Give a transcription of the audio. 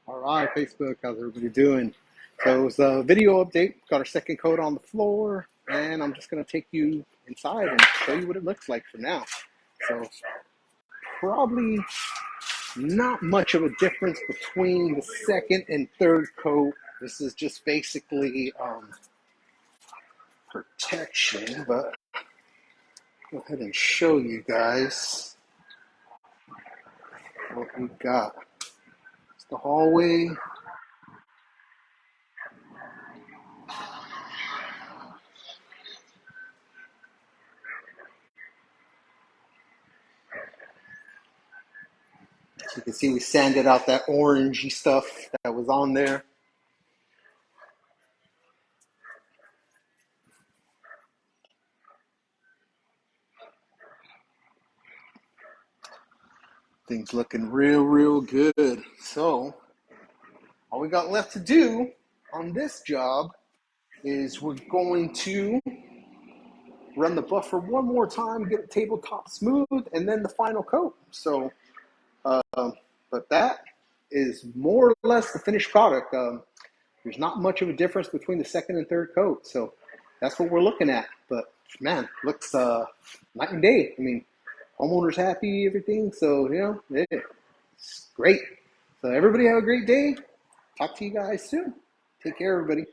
All right, Facebook, how's everybody doing? So it was a video update. Got our second coat on the floor, and I'm just gonna take you inside and show you what it looks like for now. So probably not much of a difference between the second and third coat. This is just basically protection, but go ahead and show you guys what we got. It's the hallway. So you can see we sanded out that orangey stuff that was on there. Things looking real good. So all we got left to do on this job is we're going to run the buffer one more time, get the tabletop smooth, and then the final coat. So, but that is more or less the finished product. There's not much of a difference between the second and third coat. So that's what we're looking at. But man, looks night and day. I mean, homeowner's happy, everything. So, it's great. So everybody have a great day. Talk to you guys soon. Take care, everybody.